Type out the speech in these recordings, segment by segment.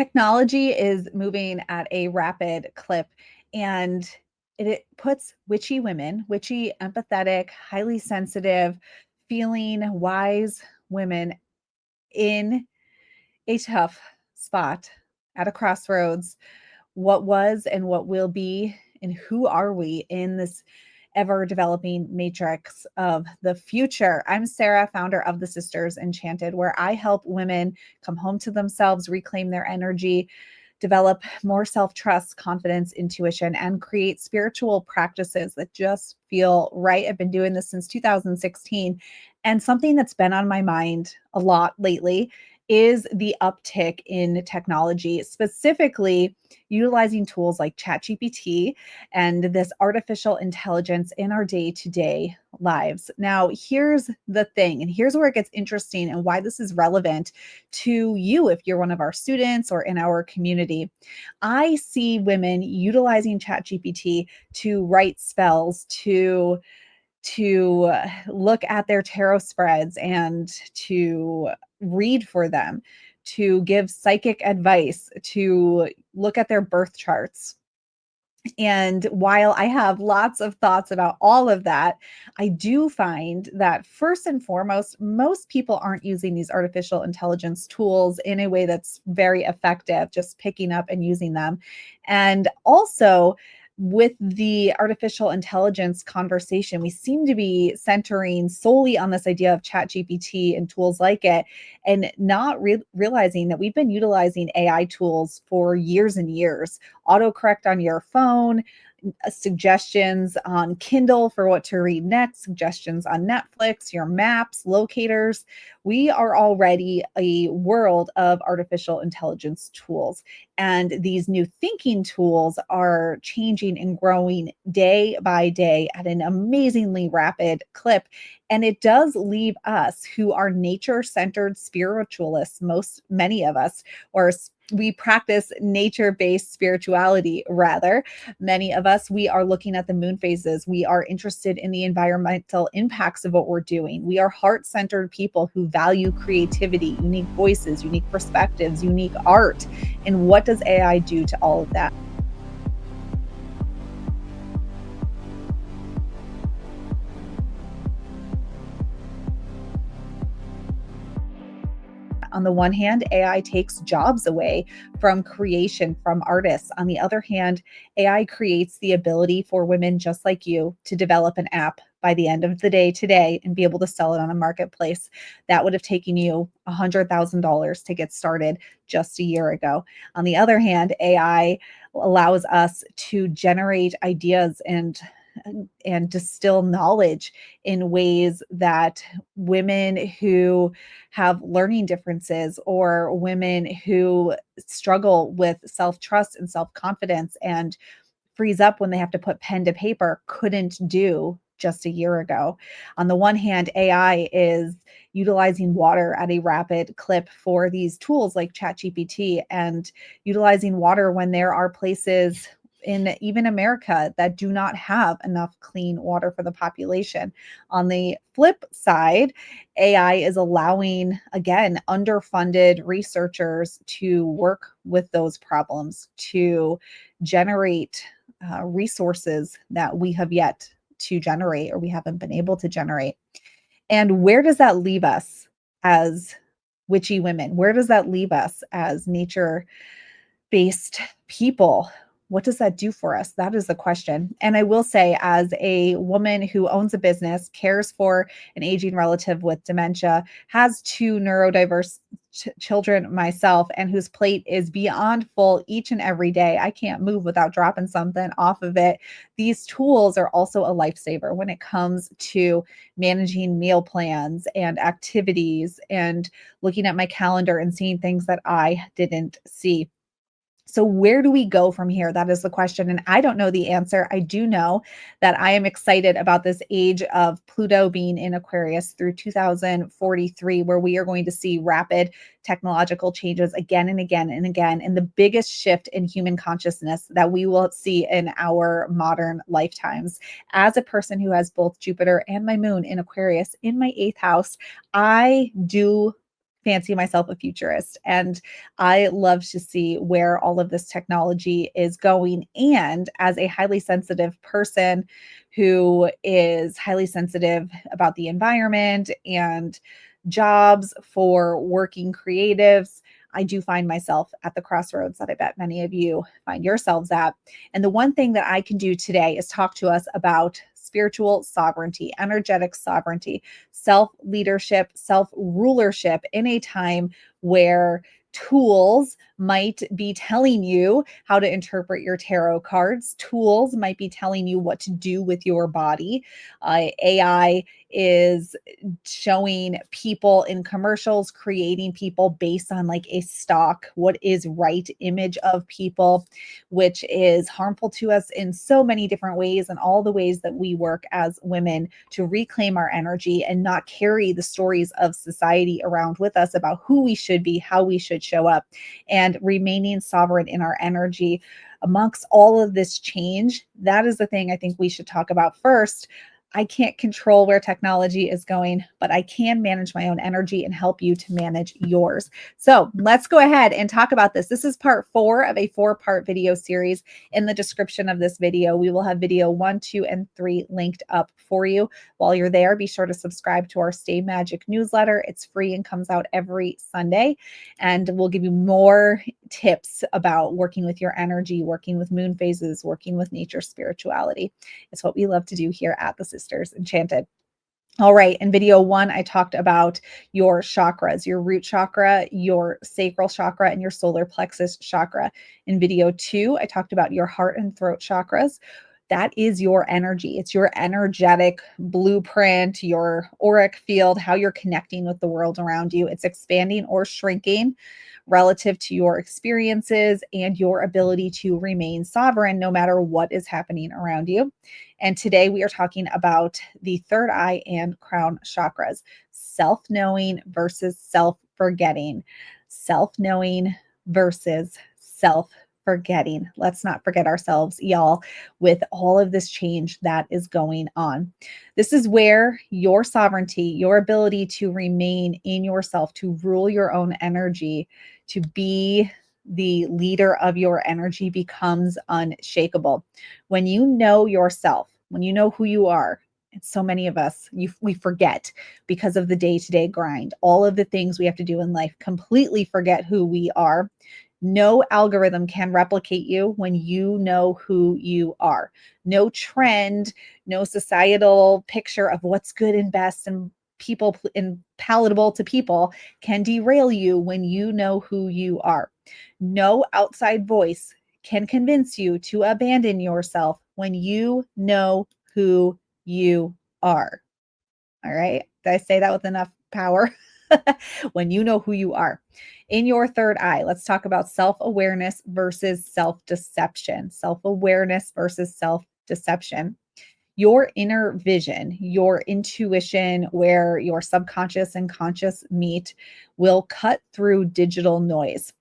Technology is moving at a rapid clip, and it puts witchy women, witchy, empathetic, highly sensitive, feeling wise women in a tough spot at a crossroads. What was and what will be, and who are we in this ever developing matrix of the future? I'm Sarah, founder of the Sisters Enchanted, where I help women come home to themselves, reclaim their energy, develop more self trust, confidence, intuition, and create spiritual practices that just feel right. I've been doing this since 2016. And something that's been on my mind a lot lately is the uptick in technology, specifically utilizing tools like ChatGPT and this artificial intelligence in our day to day lives. Now, here's the thing, and here's where it gets interesting and why this is relevant to you if you're one of our students or in our community. I see women utilizing ChatGPT to write spells, to look at their tarot spreads and to read for them, to give psychic advice, to look at their birth charts. And while I have lots of thoughts about all of that, I do find that first and foremost, most people aren't using these artificial intelligence tools in a way that's very effective, just picking up and using them. And also, with the artificial intelligence conversation, we seem to be centering solely on this idea of chat gpt and tools like it, and not realizing that we've been utilizing AI tools for years and years. Autocorrect on your phone, suggestions on Kindle for what to read next, suggestions on Netflix, your maps, locators. We are already a world of artificial intelligence tools. And these new thinking tools are changing and growing day by day at an amazingly rapid clip. And it does leave us who are nature centered spiritualists, many of us, or we practice nature based spirituality rather. Many of us, we are looking at the moon phases. We are interested in the environmental impacts of what we're doing. We are heart centered people who value creativity, unique voices, unique perspectives, unique art. And what does AI do to all of that? On the one hand, AI takes jobs away from creation, from artists. On the other hand, AI creates the ability for women just like you to develop an app by the end of the day today and be able to sell it on a marketplace. That would have taken you $100,000 to get started just a year ago. On the other hand, AI allows us to generate ideas and distill knowledge in ways that women who have learning differences or women who struggle with self-trust and self-confidence and freeze up when they have to put pen to paper couldn't do just a year ago. On the one hand, AI is utilizing water at a rapid clip for these tools like ChatGPT, and utilizing water when there are places in even America that do not have enough clean water for the population. On the flip side, AI is allowing, again, underfunded researchers to work with those problems, to generate resources that we have yet to generate or we haven't been able to generate. And where does that leave us as witchy women? Where does that leave us as nature based people? What does that do for us? That is the question. And I will say, as a woman who owns a business, cares for an aging relative with dementia, has two neurodiverse children myself, and whose plate is beyond full each and every day, I can't move without dropping something off of it. These tools are also a lifesaver when it comes to managing meal plans and activities and looking at my calendar and seeing things that I didn't see. So, where do we go from here? That is the question. And I don't know the answer. I do know that I am excited about this age of Pluto being in Aquarius through 2043, where we are going to see rapid technological changes again and again and again. And the biggest shift in human consciousness that we will see in our modern lifetimes. As a person who has both Jupiter and my moon in Aquarius in my eighth house, I do fancy myself a futurist, and I love to see where all of this technology is going. And as a highly sensitive person who is highly sensitive about the environment and jobs for working creatives, I do find myself at the crossroads that I bet many of you find yourselves at. And the one thing that I can do today is talk to us about spiritual sovereignty, energetic sovereignty, self leadership, self rulership in a time where tools might be telling you how to interpret your tarot cards. Tools might be telling you what to do with your body. AI is showing people in commercials, creating people based on like a stock, what is right image of people, which is harmful to us in so many different ways, and all the ways that we work as women to reclaim our energy and not carry the stories of society around with us about who we should be, how we should show up, and remaining sovereign in our energy amongst all of this change. That is the thing I think we should talk about first. I can't control where technology is going, but I can manage my own energy and help you to manage yours. So let's go ahead and talk about this. This is part 4 of a 4-part video series. In the description of this video, we will have video 1, 2, and 3 linked up for you. While you're there, be sure to subscribe to our Stay Magic newsletter. It's free and comes out every Sunday. And we'll give you more tips about working with your energy, working with moon phases, working with nature spirituality. It's what we love to do here at the Sisters Enchanted. All right, in video 1, I talked about your chakras, your root chakra, your sacral chakra, and your solar plexus chakra. In video 2, I talked about your heart and throat chakras. That is your energy. It's your energetic blueprint, your auric field, how you're connecting with the world around you. It's expanding or shrinking relative to your experiences and your ability to remain sovereign no matter what is happening around you. And today we are talking about the third eye and crown chakras, self-knowing versus self-forgetting, self-knowing versus self-forgetting. Let's not forget ourselves, y'all, with all of this change that is going on. This is where your sovereignty, your ability to remain in yourself, to rule your own energy, to be the leader of your energy becomes unshakable. When you know yourself, when you know who you are, and so many of us, we forget because of the day-to-day grind, all of the things we have to do in life, completely forget who we are. No algorithm can replicate you when you know who you are. No trend, no societal picture of what's good and best and people and palatable to people can derail you when you know who you are. No outside voice can convince you to abandon yourself when you know who you are. All right. Did I say that with enough power? When you know who you are. In your third eye, let's talk about self-awareness versus self-deception. Self-awareness versus self-deception. Your inner vision, your intuition, where your subconscious and conscious meet, will cut through digital noise.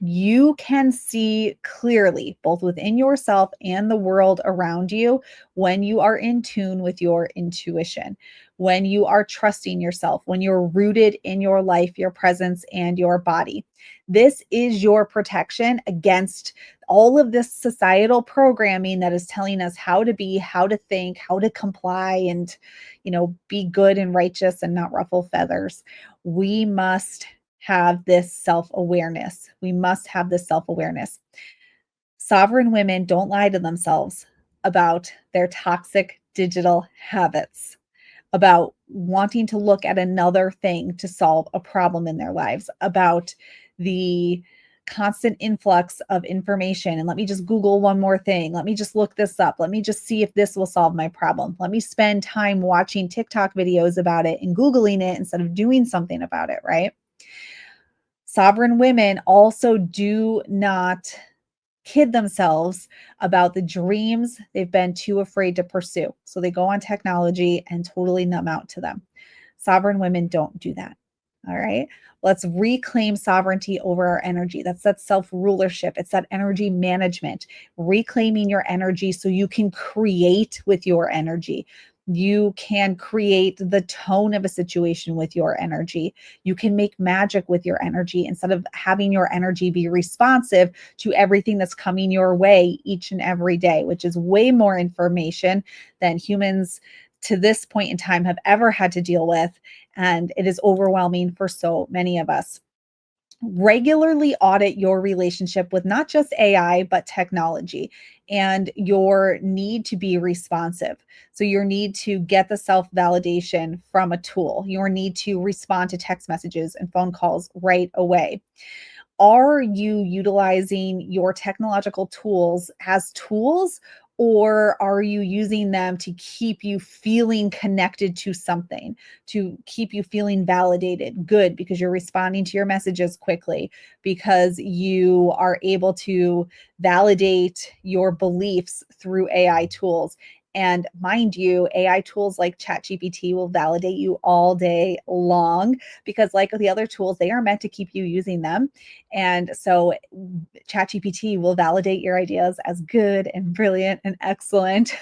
You can see clearly, both within yourself and the world around you, when you are in tune with your intuition, when you are trusting yourself, when you're rooted in your life, your presence, and your body. This is your protection against all of this societal programming that is telling us how to be, how to think, how to comply, and, be good and righteous and not ruffle feathers. We must have this self-awareness. We must have this self-awareness. Sovereign women don't lie to themselves about their toxic digital habits, about wanting to look at another thing to solve a problem in their lives, about the constant influx of information. And let me just Google one more thing. Let me just look this up. Let me just see if this will solve my problem. Let me spend time watching TikTok videos about it and Googling it instead of doing something about it, right? Sovereign women also do not kid themselves about the dreams they've been too afraid to pursue. So they go on technology and totally numb out to them. Sovereign women don't do that. All right. Let's reclaim sovereignty over our energy. That's that self rulership. It's that energy management, reclaiming your energy so you can create with your energy. You can create the tone of a situation with your energy. You can make magic with your energy instead of having your energy be responsive to everything that's coming your way each and every day, which is way more information than humans to this point in time have ever had to deal with. And it is overwhelming for so many of us. Regularly audit your relationship with not just AI, but technology and your need to be responsive. So, your need to get the self validation from a tool, your need to respond to text messages and phone calls right away. Are you utilizing your technological tools as tools, or are you using them to keep you feeling connected to something, to keep you feeling validated, good, because you're responding to your messages quickly, because you are able to validate your beliefs through AI tools? And mind you, AI tools like ChatGPT will validate you all day long because, like the other tools, they are meant to keep you using them. And so ChatGPT will validate your ideas as good and brilliant and excellent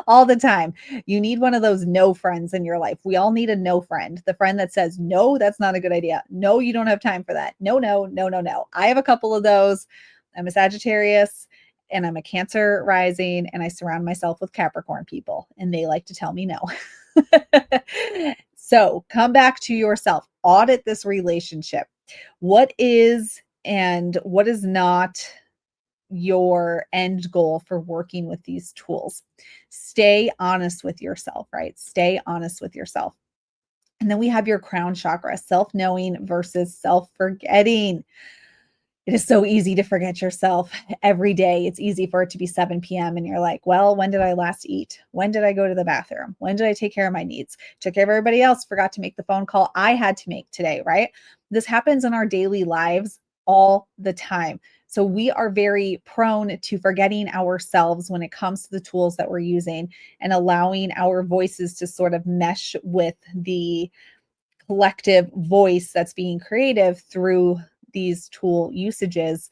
all the time. You need one of those no friends in your life. We all need a no friend, the friend that says, no, that's not a good idea. No, you don't have time for that. No, no, no, no, no. I have a couple of those. I'm a Sagittarius and I'm a Cancer rising, and I surround myself with Capricorn people, and they like to tell me no. So come back to yourself, audit this relationship. What is and what is not your end goal for working with these tools? Stay honest with yourself, right? Stay honest with yourself. And then we have your crown chakra, self knowing versus self forgetting. It is so easy to forget yourself every day. It's easy for it to be 7 p.m. and you're like, well, when did I last eat? When did I go to the bathroom? When did I take care of my needs? Took care of everybody else, forgot to make the phone call I had to make today, right? This happens in our daily lives all the time. So we are very prone to forgetting ourselves when it comes to the tools that we're using and allowing our voices to sort of mesh with the collective voice that's being creative through these tool usages,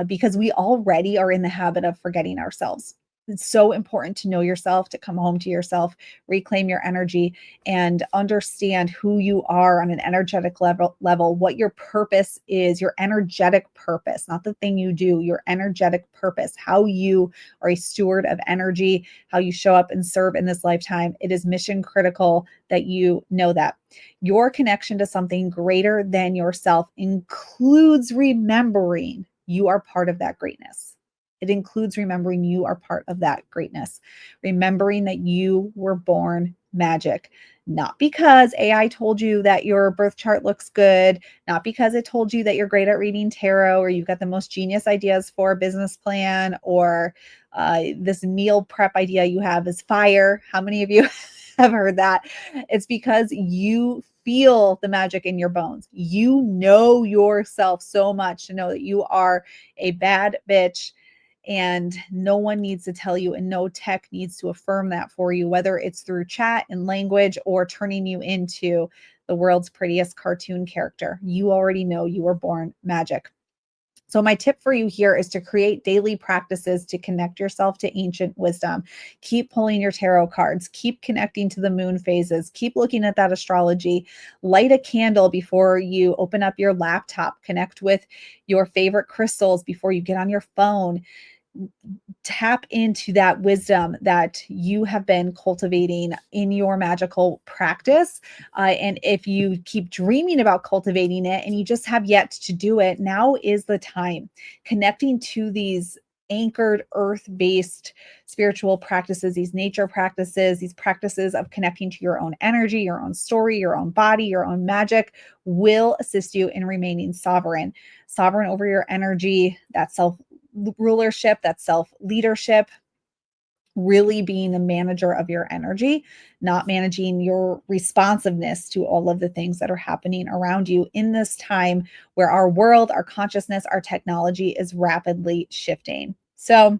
because we already are in the habit of forgetting ourselves. It's so important to know yourself, to come home to yourself, reclaim your energy, and understand who you are on an energetic level, what your purpose is, your energetic purpose, not the thing you do, your energetic purpose, how you are a steward of energy, how you show up and serve in this lifetime. It is mission critical that you know that. Your connection to something greater than yourself includes remembering you are part of that greatness. It includes remembering you are part of that greatness, remembering that you were born magic, not because AI told you that your birth chart looks good, not because it told you that you're great at reading tarot or you've got the most genius ideas for a business plan, or this meal prep idea you have is fire. How many of you have heard that? It's because you feel the magic in your bones. You know yourself so much to know that you are a bad bitch, and no one needs to tell you, and no tech needs to affirm that for you, whether it's through chat and language or turning you into the world's prettiest cartoon character. You already know you were born magic. So, my tip for you here is to create daily practices to connect yourself to ancient wisdom. Keep pulling your tarot cards, keep connecting to the moon phases, keep looking at that astrology. Light a candle before you open up your laptop, connect with your favorite crystals before you get on your phone. Tap into that wisdom that you have been cultivating in your magical practice. And if you keep dreaming about cultivating it and you just have yet to do it, now is the time. Connecting to these anchored earth-based spiritual practices, these nature practices, these practices of connecting to your own energy, your own story, your own body, your own magic, will assist you in remaining sovereign over your energy, that self rulership, that self leadership, really being the manager of your energy, not managing your responsiveness to all of the things that are happening around you in this time where our world, our consciousness, our technology is rapidly shifting. So,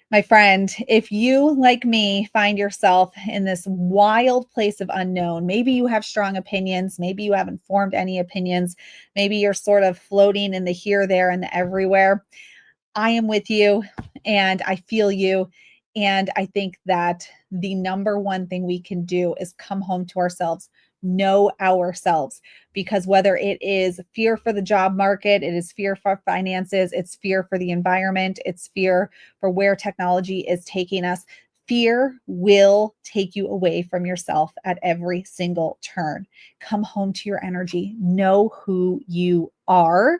my friend, if you, like me, find yourself in this wild place of unknown, maybe you have strong opinions, maybe you haven't formed any opinions, maybe you're sort of floating in the here, there, and the everywhere. I am with you and I feel you. And I think that the number one thing we can do is come home to ourselves, know ourselves, because whether it is fear for the job market, it is fear for finances, it's fear for the environment, it's fear for where technology is taking us. Fear will take you away from yourself at every single turn. Come home to your energy, know who you are,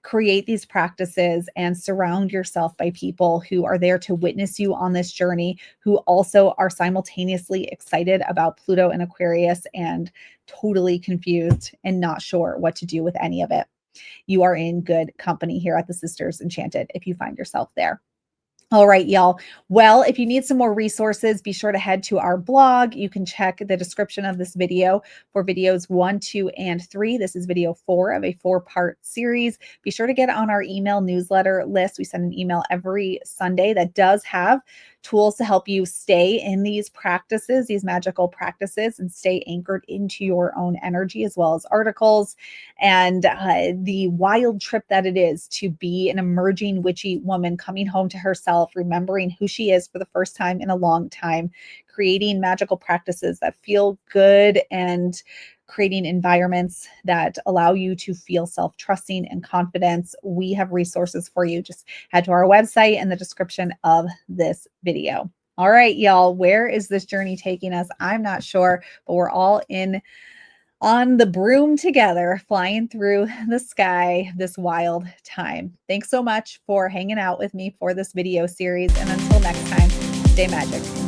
create these practices, and surround yourself by people who are there to witness you on this journey, who also are simultaneously excited about Pluto and Aquarius and totally confused and not sure what to do with any of it. You are in good company here at the Sisters Enchanted if you find yourself there. All right, y'all. Well, if you need some more resources, be sure to head to our blog. You can check the description of this video for videos 1, 2, and 3. This is video 4 of a 4-part series. Be sure to get on our email newsletter list. We send an email every Sunday that does have tools to help you stay in these practices, these magical practices, and stay anchored into your own energy, as well as articles and the wild trip that it is to be an emerging witchy woman coming home to herself, remembering who she is for the first time in a long time, creating magical practices that feel good, and creating environments that allow you to feel self-trusting and confidence. We have resources for you. Just head to our website in the description of this video. All right, y'all, where is this journey taking us? I'm not sure, but we're all in on the broom together, flying through the sky this wild time. Thanks so much for hanging out with me for this video series. And until next time, stay magic.